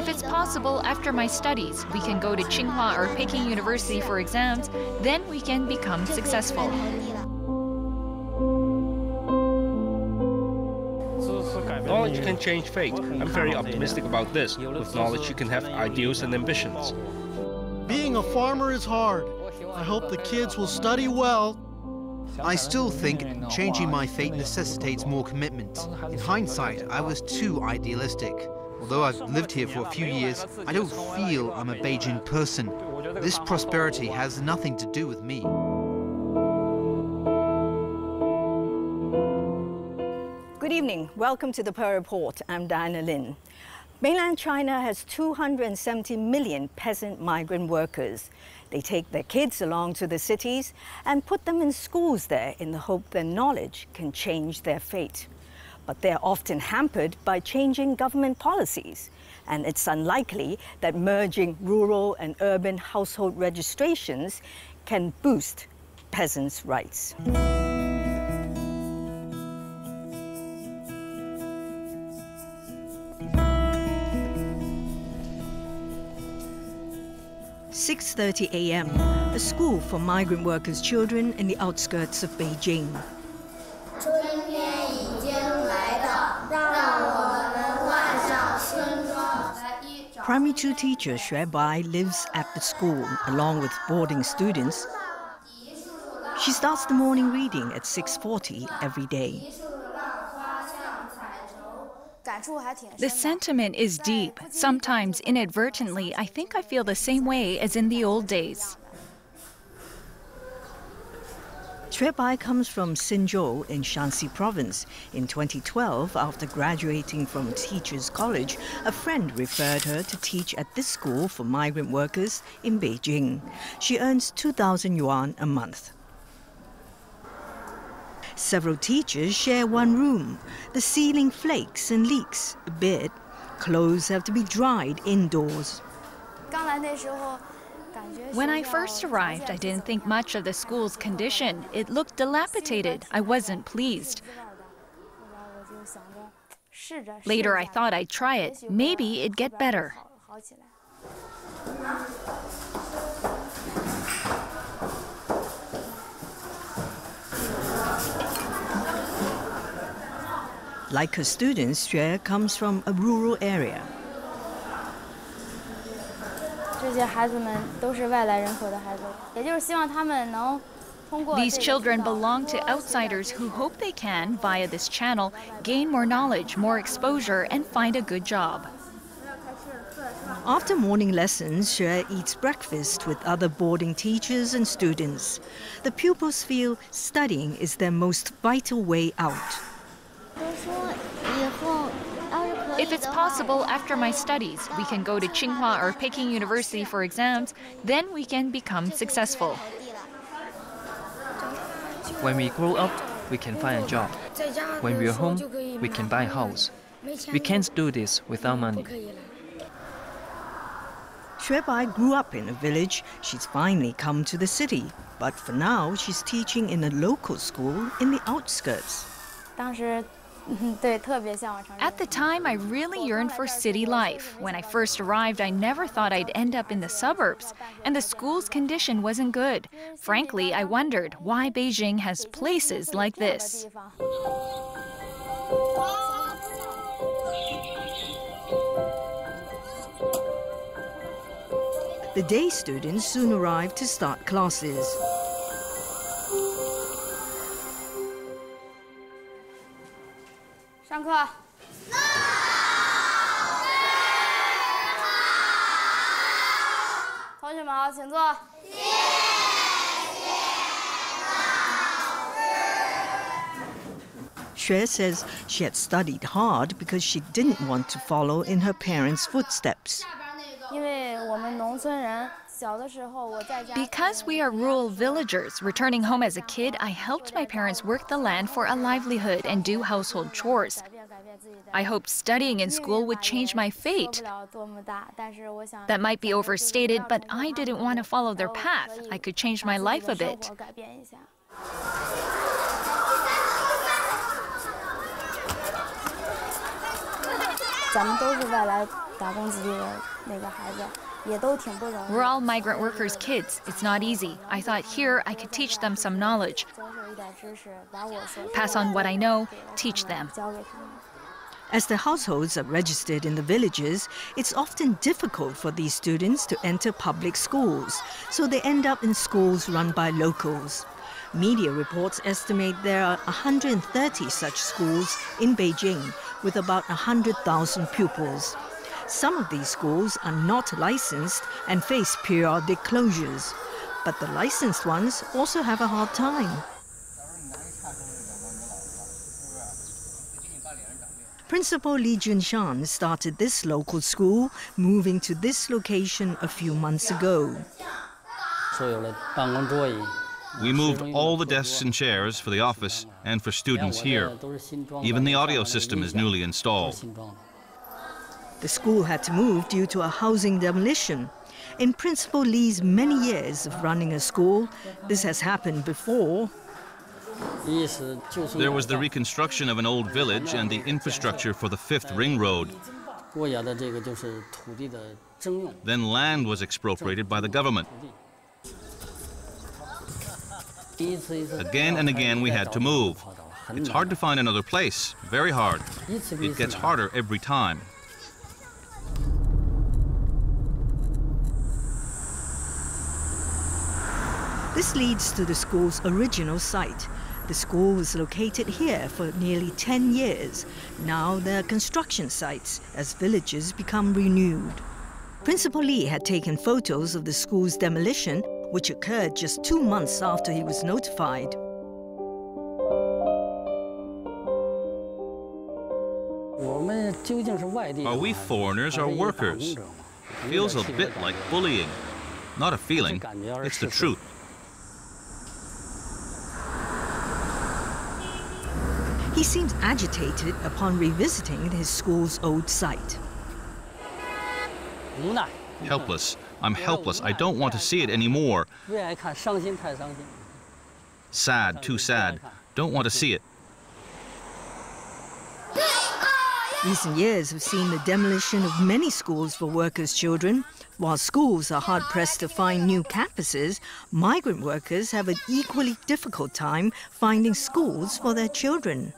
If it's possible after my studies, we can go to Tsinghua or Peking University for exams, then we can become successful. Knowledge can change fate. I'm very optimistic about this. With knowledge, you can have ideals and ambitions. Being a farmer is hard. I hope the kids will study well. I still think changing my fate necessitates more commitment. In hindsight, I was too idealistic. Although I've lived here for a few years, I don't feel I'm a Beijing person. This prosperity has nothing to do with me. Good evening. Welcome to the Pearl Report. I'm Diana Lin. Mainland China has 270 million peasant migrant workers. They take their kids along to the cities and put them in schools there in the hope their knowledge can change their fate. But they're often hampered by changing government policies, and it's unlikely that merging rural and urban household registrations can boost peasants' rights. "6:30 a.m., a school for migrant workers' children in the outskirts of Beijing. Primary 2 teacher Xue Bai lives at the school along with boarding students. She starts the morning reading at 6:40 every day. The sentiment is deep. Sometimes, inadvertently, I think I feel the same way as in the old days. Xue Bai comes from Xinzhou in Shanxi province. In 2012, after graduating from Teachers College, a friend referred her to teach at this school for migrant workers in Beijing. She earns 2,000 yuan a month. Several teachers share one room. The ceiling flakes and leaks a bit. Clothes have to be dried indoors. When I first arrived, I didn't think much of the school's condition. It looked dilapidated. I wasn't pleased. Later, I thought I'd try it. Maybe it'd get better. Like her students, Xue comes from a rural area. These children belong to outsiders who hope they can, via this channel, gain more knowledge, more exposure, and find a good job. After morning lessons, Xue eats breakfast with other boarding teachers and students. The pupils feel studying is their most vital way out. If it's possible after my studies, we can go to Tsinghua or Peking University for exams, then we can become successful. When we grow up, we can find a job. When we're home, we can buy a house. We can't do this without money. Xue Bai grew up in a village. She's finally come to the city. But for now, she's teaching in a local school in the outskirts. At the time, I really yearned for city life. When I first arrived, I never thought I'd end up in the suburbs, and the school's condition wasn't good. Frankly, I wondered why Beijing has places like this. The day students soon arrive to start classes. Xue says she had studied hard because she didn't want to follow in her parents' footsteps. Because we are rural villagers, returning home as a kid, I helped my parents work the land for a livelihood and do household chores. I hoped studying in school would change my fate. That might be overstated, but I didn't want to follow their path. I could change my life a bit. We're all migrant workers' kids. It's not easy. I thought here I could teach them some knowledge. Pass on what I know, teach them. As the households are registered in the villages, it's often difficult for these students to enter public schools, so they end up in schools run by locals. Media reports estimate there are 130 such schools in Beijing, with about 100,000 pupils. Some of these schools are not licensed and face periodic closures, but the licensed ones also have a hard time. Principal Li Junshan started this local school, moving to this location a few months ago. We moved all the desks and chairs for the office and for students here. Even the audio system is newly installed. The school had to move due to a housing demolition. In Principal Li's many years of running a school, this has happened before. There was the reconstruction of an old village and the infrastructure for the 5th ring road. Then land was expropriated by the government. Again and again we had to move. It's hard to find another place, very hard. It gets harder every time. This leads to the school's original site. The school was located here for nearly 10 years. Now there are construction sites as villages become renewed. Principal Li had taken photos of the school's demolition, which occurred just 2 months after he was notified. Are we foreigners or workers? It feels a bit like bullying. Not a feeling, it's the truth. He seems agitated upon revisiting his school's old site. Helpless. I'm helpless. I don't want to see it anymore. Sad, too sad. Don't want to see it. Recent years have seen the demolition of many schools for workers' children. While schools are hard-pressed to find new campuses, migrant workers have an equally difficult time finding schools for their children.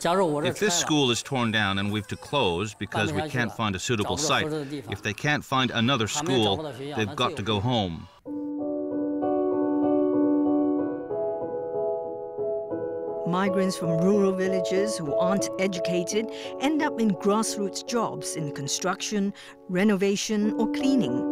If this school is torn down and we've to close because we can't find a suitable site, if they can't find another school, they've got to go home. Migrants from rural villages who aren't educated end up in grassroots jobs in construction, renovation, or cleaning.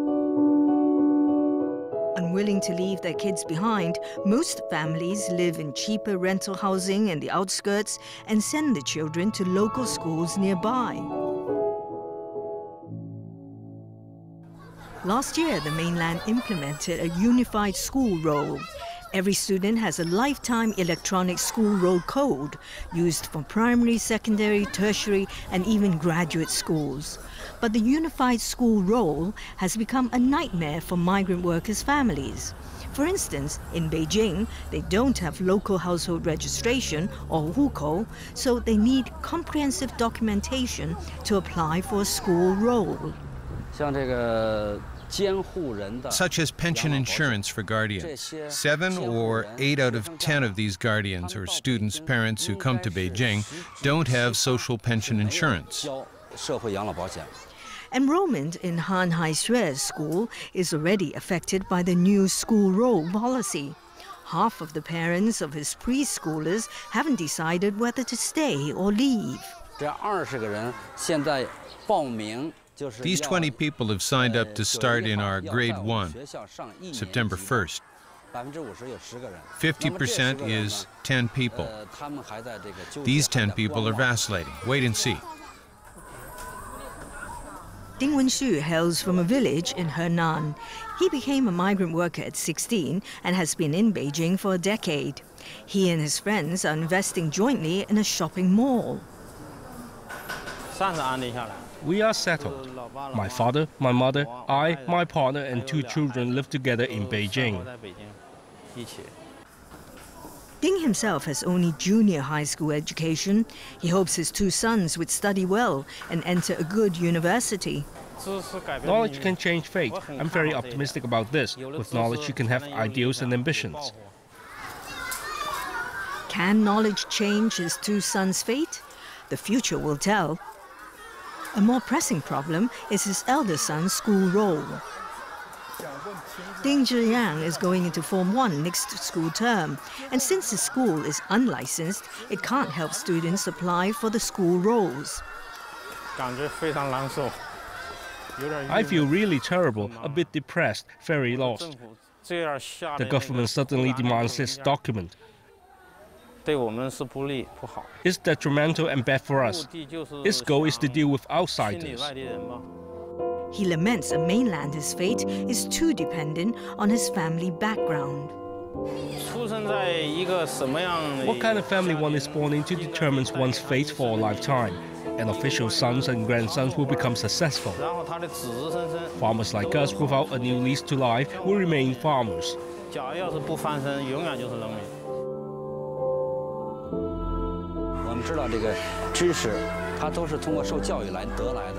Unwilling to leave their kids behind, most families live in cheaper rental housing in the outskirts and send the children to local schools nearby. Last year, the mainland implemented a unified school roll. Every student has a lifetime electronic school roll code used for primary, secondary, tertiary, and even graduate schools. But the unified school roll has become a nightmare for migrant workers' families. For instance, in Beijing, they don't have local household registration or hukou, so they need comprehensive documentation to apply for a school roll. Such as pension insurance for guardians. 7 or 8 out of 10 of these guardians or students' parents who come to Beijing don't have social pension insurance. Enrollment in Han Haixue's school is already affected by the new school roll policy. Half of the parents of his preschoolers haven't decided whether to stay or leave. These 20 people have signed up to start in our grade 1, September 1st. 50% is 10 people. These 10 people are vacillating. Wait and see. Ding Wenshu hails from a village in Henan. He became a migrant worker at 16 and has been in Beijing for a decade. He and his friends are investing jointly in a shopping mall. We are settled. My father, my mother, I, my partner, and 2 children live together in Beijing. Ding himself has only junior high school education. He hopes his 2 sons would study well and enter a good university. Knowledge can change fate. I'm very optimistic about this. With knowledge, you can have ideals and ambitions. Can knowledge change his two sons' fate? The future will tell. A more pressing problem is his elder son's school role. Ding Zhiyang is going into Form 1 next school term, and since his school is unlicensed, it can't help students apply for the school roles. I feel really terrible, a bit depressed, very lost. The government suddenly demands this document. It's detrimental and bad for us. Its goal is to deal with outsiders. He laments a mainlander's fate is too dependent on his family background. What kind of family one is born into determines one's fate for a lifetime. And official sons and grandsons will become successful. Farmers like us without a new lease to life will remain farmers.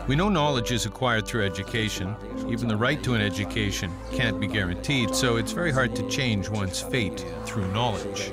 We know knowledge is acquired through education. Even the right to an education can't be guaranteed, so it's very hard to change one's fate through knowledge.